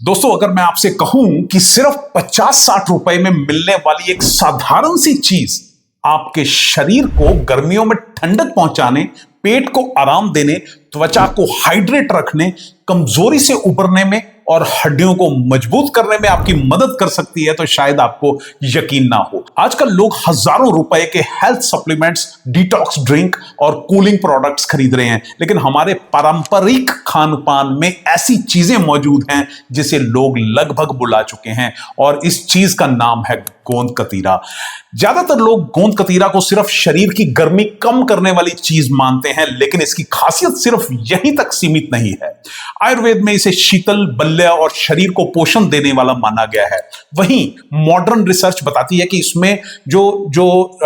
दोस्तों, अगर मैं आपसे कहूं कि सिर्फ 50-60 रुपए में मिलने वाली एक साधारण सी चीज आपके शरीर को गर्मियों में ठंडक पहुंचाने, पेट को आराम देने, त्वचा को हाइड्रेट रखने, कमजोरी से उबरने में और हड्डियों को मजबूत करने में आपकी मदद कर सकती है, तो शायद आपको यकीन ना हो। आजकल लोग हजारों रुपए के हेल्थ सप्लीमेंट्स, डिटॉक्स ड्रिंक और कूलिंग प्रोडक्ट्स खरीद रहे हैं, लेकिन हमारे पारंपरिक खान पान में ऐसी चीजें मौजूद हैं जिसे लोग लगभग भुला चुके हैं, और इस चीज का नाम है गोंद कतीरा। ज्यादातर लोग गोंद कतीरा को सिर्फ शरीर की गर्मी कम करने वाली चीज मानते हैं, लेकिन इसकी खासियत सिर्फ यहीं तक सीमित नहीं है। आयुर्वेद में इसे शीतल, बल्य और शरीर को पोषण देने वाला माना गया है। वहीं मॉडर्न रिसर्च बताती है कि इसमें जो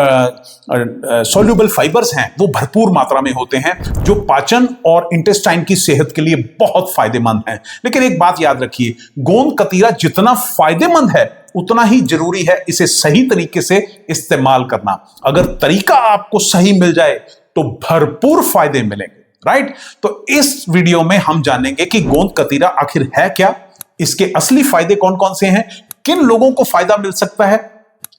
सॉल्युबल फाइबर्स हैं वो भरपूर मात्रा में होते हैं, जो पाचन और इंटेस्टाइन की सेहत के लिए बहुत फायदेमंद हैं। लेकिन एक बात याद रखिए, गोंद कतीरा जितना फायदेमंद है उतना ही जरूरी है इसे सही तरीके से इस्तेमाल करना। अगर तरीका आपको सही मिल जाए तो भरपूर फायदे मिलेंगे, राइट? तो इस वीडियो में हम जानेंगे कि गोंद कतीरा आखिर है क्या, इसके असली फायदे कौन कौन से हैं, किन लोगों को फायदा मिल सकता है,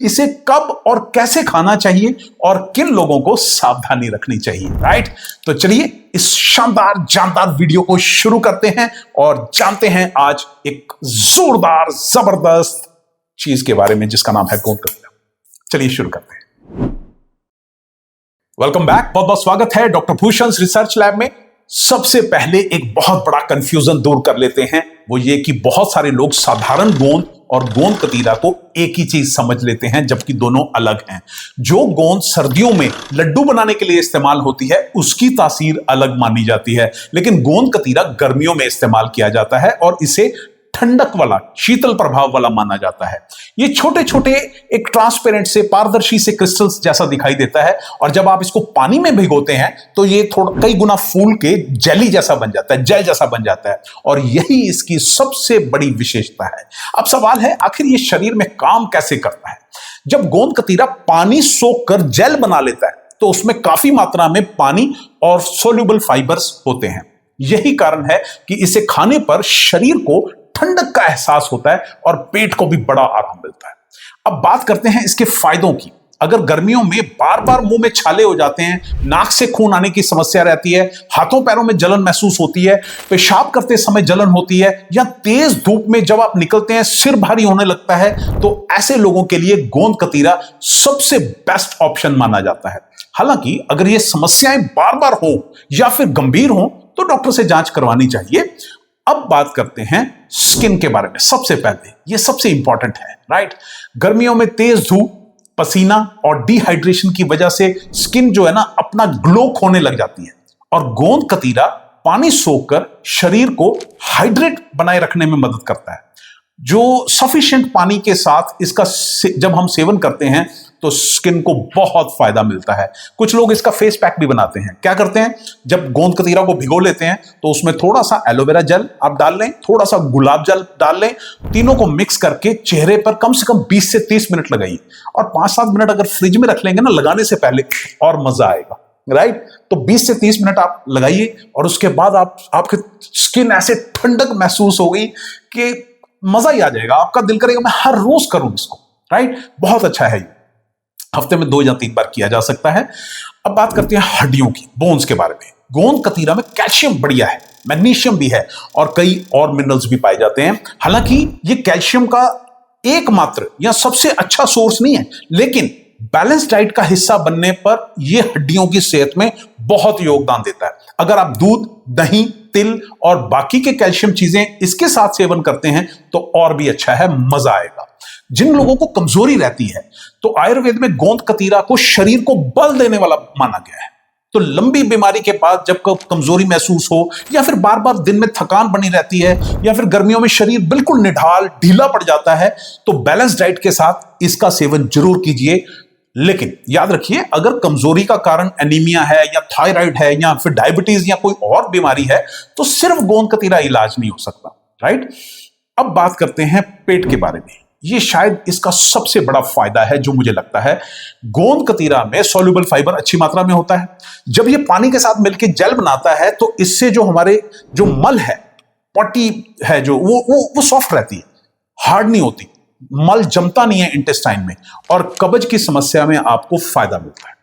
इसे कब और कैसे खाना चाहिए और किन लोगों को सावधानी रखनी चाहिए, राइट? तो चलिए इस शानदार जानदार वीडियो को शुरू करते हैं और जानते हैं आज एक जोरदार जबरदस्त चीज के बारे में जिसका नाम है गोंद कतीरा। चलिए शुरू करते हैं। वेलकम बैक, बहुत बहुत स्वागत है डॉक्टर भूषण रिसर्च लैब में। सबसे पहले एक बहुत बड़ा कंफ्यूजन दूर कर लेते हैं, वो ये कि बहुत सारे लोग साधारण गोंद और गोंद कतीरा को एक ही चीज समझ लेते हैं, जबकि दोनों अलग हैं। जो गोंद सर्दियों में लड्डू बनाने के लिए इस्तेमाल होती है उसकी तासीर अलग मानी जाती है, लेकिन गोंद कतीरा गर्मियों में इस्तेमाल किया जाता है और इसे ठंडक वाला, शीतल प्रभाव वाला माना जाता है। ये छोटे छोटे एक ट्रांसपेरेंट से, पारदर्शी से क्रिस्टल्स जैसा दिखाई देता है, और जब आप इसको पानी में भिगोते हैं तो ये थोड़ा कई गुना फूल के जेली जैसा बन जाता है, जेल जैसा बन जाता है, और यही इसकी सबसे बड़ी विशेषता है। अब सवाल है, आखिर ये शरीर में काम कैसे करता है? जब गोंद कतीरा पानी सोख कर जेल बना लेता है तो उसमें काफी मात्रा में पानी और सोल्यूबल फाइबर्स होते हैं। यही कारण है कि इसे खाने पर शरीर को ठंडक का एहसास होता है और पेट को भी बड़ा आराम मिलता है। अब बात करते हैं इसके फायदों की। अगर गर्मियों में बार बार मुंह में छाले हो जाते हैं, नाक से खून आने की समस्या रहती है, हाथों पैरों में जलन महसूस होती है, पेशाब करते समय जलन होती है, या तेज धूप में जब आप निकलते हैं सिर भारी होने लगता है, तो ऐसे लोगों के लिए गोंद कतीरा सबसे बेस्ट ऑप्शन माना जाता है। हालांकि अगर ये समस्याएं बार बार हो या फिर गंभीर हो तो डॉक्टर से जांच करवानी चाहिए। अब बात करते हैं स्किन के बारे में। सबसे पहले ये सबसे इंपॉर्टेंट है, राइट? गर्मियों में तेज धूप, पसीना और डिहाइड्रेशन की वजह से स्किन जो है ना अपना ग्लो खोने लग जाती है, और गोंद कतीरा पानी सोखकर शरीर को हाइड्रेट बनाए रखने में मदद करता है। जो सफिशिएंट पानी के साथ इसका जब हम सेवन करते हैं तो स्किन को बहुत फायदा मिलता है। कुछ लोग इसका फेस पैक भी बनाते हैं। क्या करते हैं, जब गोंद कतीरा को भिगो लेते हैं तो उसमें थोड़ा सा एलोवेरा जेल आप डाल लें, थोड़ा सा गुलाब जल डाल लें, तीनों को मिक्स करके चेहरे पर कम से कम 20 से 30 मिनट लगाइए, और 5-7 मिनट अगर फ्रिज में रख लेंगे ना लगाने से पहले, और मजा आएगा, राइट? तो 20 से 30 मिनट आप लगाइए और उसके बाद आपकी स्किन ऐसे ठंडक महसूस होगी कि मजा ही आ जाएगा। आपका दिल करेगा मैं हर रोज करूं इसको, राइट? बहुत अच्छा है ये। हफ्ते में 2 या 3 बार किया जा सकता है। अब बात करते हैं हड्डियों की, बोन्स के बारे में। गोंद कतीरा में कैल्शियम बढ़िया है, मैग्नीशियम भी है, और कई और मिनरल्स भी पाए जाते हैं। हालांकि ये कैल्शियम का एकमात्र या सबसे अच्छा सोर्स नहीं है, लेकिन बैलेंस डाइट का हिस्सा बनने पर यह हड्डियों की सेहत में बहुत योगदान देता है। अगर आप दूध, दही, तिल और बाकी के कैल्शियम चीजें इसके साथ सेवन करते हैं तो और भी अच्छा है, मजा आएगा। जिन लोगों को कमजोरी रहती है तो आयुर्वेद में गोंद कतीरा को शरीर को बल देने वाला माना गया है। तो लंबी बीमारी के बाद जब कमजोरी महसूस हो, या फिर बार बार दिन में थकान बनी रहती है, या फिर गर्मियों में शरीर बिल्कुल निढाल ढीला पड़ जाता है, तो बैलेंस डाइट के साथ इसका सेवन जरूर कीजिए। लेकिन याद रखिए, अगर कमजोरी का कारण एनीमिया है या थायराइड है या फिर डायबिटीज या कोई और बीमारी है तो सिर्फ गोंद कतीरा इलाज नहीं हो सकता, राइट? अब बात करते हैं पेट के बारे में। ये शायद इसका सबसे बड़ा फायदा है जो मुझे लगता है। गोंद कतीरा में सॉल्युबल फाइबर अच्छी मात्रा में होता है। जब ये पानी के साथ मिलकर जेल बनाता है तो इससे जो हमारे जो मल है पॉटी है जो वो सॉफ्ट रहती है, हार्ड नहीं होती, मल जमता नहीं है इंटेस्टाइन में, और कब्ज की समस्या में आपको फायदा मिलता है।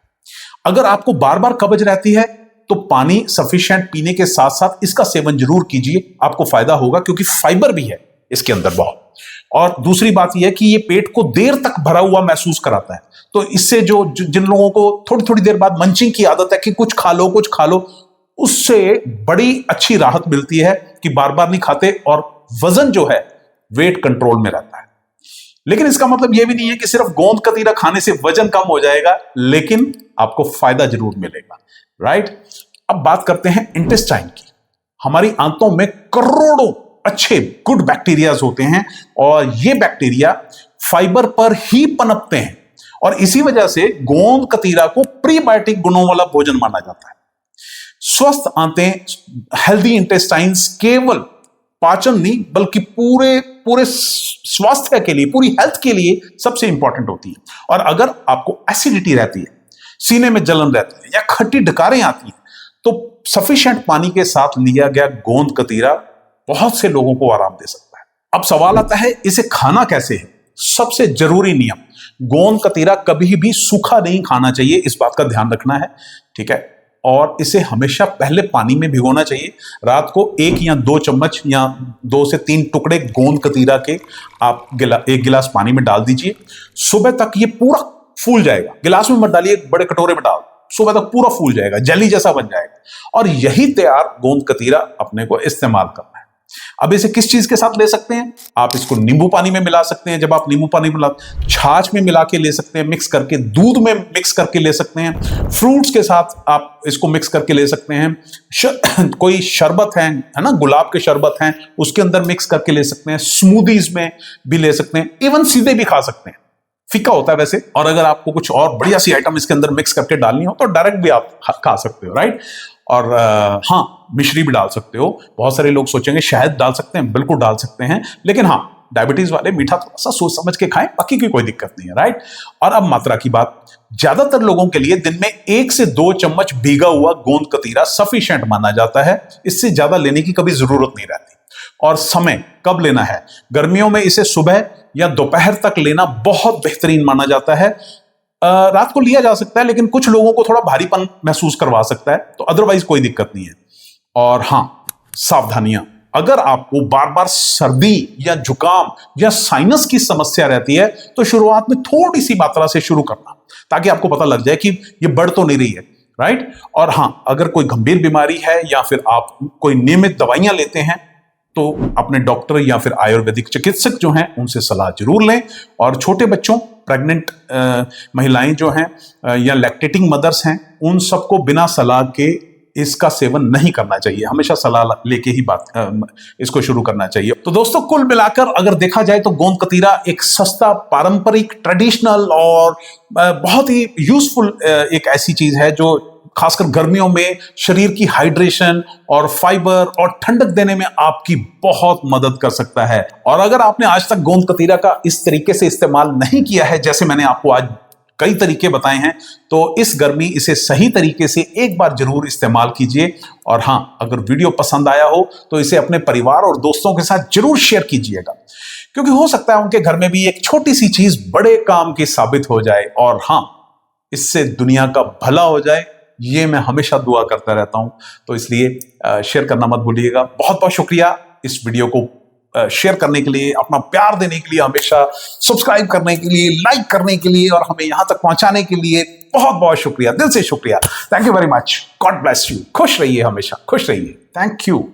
अगर आपको बार बार कब्ज रहती है तो पानी सफिशिएंट पीने के साथ साथ इसका सेवन जरूर कीजिए, आपको फायदा होगा, क्योंकि फाइबर भी है इसके अंदर बहुत। और दूसरी बात यह है कि ये पेट को देर तक भरा हुआ महसूस कराता है, तो इससे जिन लोगों को थोड़ी थोड़ी देर बाद मंचिंग की आदत है कि कुछ खा लो, उससे बड़ी अच्छी राहत मिलती है कि बार बार नहीं खाते, और वजन जो है वेट कंट्रोल में रहता है। लेकिन इसका मतलब यह भी नहीं है कि सिर्फ गोंद कतीरा खाने से वजन कम हो जाएगा, लेकिन आपको फायदा जरूर मिलेगा, राइट। अब बात करते हैं इंटेस्टाइन की। हमारी आंतों में करोड़ों अच्छे गुड बैक्टीरियाज होते हैं, और ये बैक्टीरिया फाइबर पर ही पनपते हैं, और इसी वजह से गोंद कतीरा को प्रीबायोटिक गुणों वाला भोजन माना जाता है। स्वस्थ आंतें, हेल्दी इंटेस्टाइन्स केवल पाचन नहीं बल्कि पूरे स्वास्थ्य के लिए, पूरी हेल्थ के लिए सबसे इंपॉर्टेंट होती है। और अगर आपको एसिडिटी रहती है, सीने में जलन रहती है, या खट्टी डकारें आती हैं, तो सफिशिएंट पानी के साथ लिया गया गोंद कतीरा बहुत से लोगों को आराम दे सकता है। अब सवाल आता है, इसे खाना कैसे है? सबसे जरूरी नियम, गोंद कतीरा कभी भी सूखा नहीं खाना चाहिए, इस बात का ध्यान रखना है, ठीक है। और इसे हमेशा पहले पानी में भिगोना चाहिए। रात को 1 या 2 चम्मच या 2 से 3 टुकड़े गोंद कतीरा के आप 1 गिलास पानी में डाल दीजिए। सुबह तक ये पूरा फूल जाएगा, गिलास में मत डालिए, बड़े कटोरे में डाल, सुबह तक पूरा फूल जाएगा, जेली जैसा बन जाएगा, और यही तैयार गोंद कतीरा अपने को इस्तेमाल करना है। अब इसे किस चीज के साथ ले सकते हैं? आप इसको नींबू पानी में मिला सकते हैं, जब आप नींबू पानी मिला, छाछ में मिला के ले सकते हैं, मिक्स करके, दूध में मिक्स करके ले सकते हैं, फ्रूट्स के साथ आप इसको मिक्स करके ले सकते हैं, कोई शरबत है ना, गुलाब के शरबत हैं, उसके अंदर मिक्स करके ले सकते हैं, स्मूदीज में भी ले सकते हैं, इवन सीधे भी खा सकते हैं, फीका होता है वैसे। और अगर आपको कुछ और बढ़िया सी आइटम इसके अंदर मिक्स करके डालनी हो तो डायरेक्ट भी आप खा सकते हो, राइट। और हाँ, मिश्री भी डाल सकते हो। बहुत सारे लोग सोचेंगे शहद डाल सकते हैं, बिल्कुल डाल सकते हैं, लेकिन हाँ, डायबिटीज वाले मीठा थोड़ा सा सोच समझ के खाएं, बाकी की कोई दिक्कत नहीं है, राइट। और अब मात्रा की बात, ज्यादातर लोगों के लिए दिन में 1 से 2 चम्मच भीगा हुआ गोंद कतीरा सफिशिएंट माना जाता है, इससे ज्यादा लेने की कभी जरूरत नहीं रहती। और समय कब लेना है? गर्मियों में इसे सुबह या दोपहर तक लेना बहुत बेहतरीन माना जाता है। रात को लिया जा सकता है, लेकिन कुछ लोगों को थोड़ा भारीपन महसूस करवा सकता है, तो अदरवाइज कोई दिक्कत नहीं है। और हाँ, सावधानियां, अगर आपको बार बार सर्दी या जुकाम या साइनस की समस्या रहती है तो शुरुआत में थोड़ी सी मात्रा से शुरू करना, ताकि आपको पता लग जाए कि ये बढ़ तो नहीं रही है, राइट। और हाँ, अगर कोई गंभीर बीमारी है या फिर आप कोई नियमित दवाइयां लेते हैं तो अपने डॉक्टर या फिर आयुर्वेदिक चिकित्सक जो हैं उनसे सलाह जरूर लें। और छोटे बच्चों, प्रेग्नेंट महिलाएं जो हैं या लैक्टेटिंग मदर्स हैं, उन सबको बिना सलाह के इसका सेवन नहीं करना चाहिए, हमेशा सलाह लेके ही इसको शुरू करना चाहिए। तो दोस्तों, कुल मिलाकर अगर देखा जाए तो गोंद कतीरा एक सस्ता, पारंपरिक, ट्रेडिशनल और बहुत ही यूजफुल एक ऐसी चीज है जो खासकर गर्मियों में शरीर की हाइड्रेशन और फाइबर और ठंडक देने में आपकी बहुत मदद कर सकता है। और अगर आपने आज तक गोंद कतीरा का इस तरीके से इस्तेमाल नहीं किया है, जैसे मैंने आपको आज कई तरीके बताए हैं, तो इस गर्मी इसे सही तरीके से एक बार जरूर इस्तेमाल कीजिए। और हाँ, अगर वीडियो पसंद आया हो तो इसे अपने परिवार और दोस्तों के साथ जरूर शेयर कीजिएगा, क्योंकि हो सकता है उनके घर में भी एक छोटी सी चीज बड़े काम की साबित हो जाए, और हाँ, इससे दुनिया का भला हो जाए, ये मैं हमेशा दुआ करता रहता हूं। तो इसलिए शेयर करना मत भूलिएगा। बहुत बहुत शुक्रिया इस वीडियो को शेयर करने के लिए, अपना प्यार देने के लिए, हमेशा सब्सक्राइब करने के लिए, लाइक करने के लिए, और हमें यहां तक पहुंचाने के लिए बहुत बहुत शुक्रिया, दिल से शुक्रिया। Thank you very much. God bless you. खुश रहिए, हमेशा खुश रहिए। Thank you.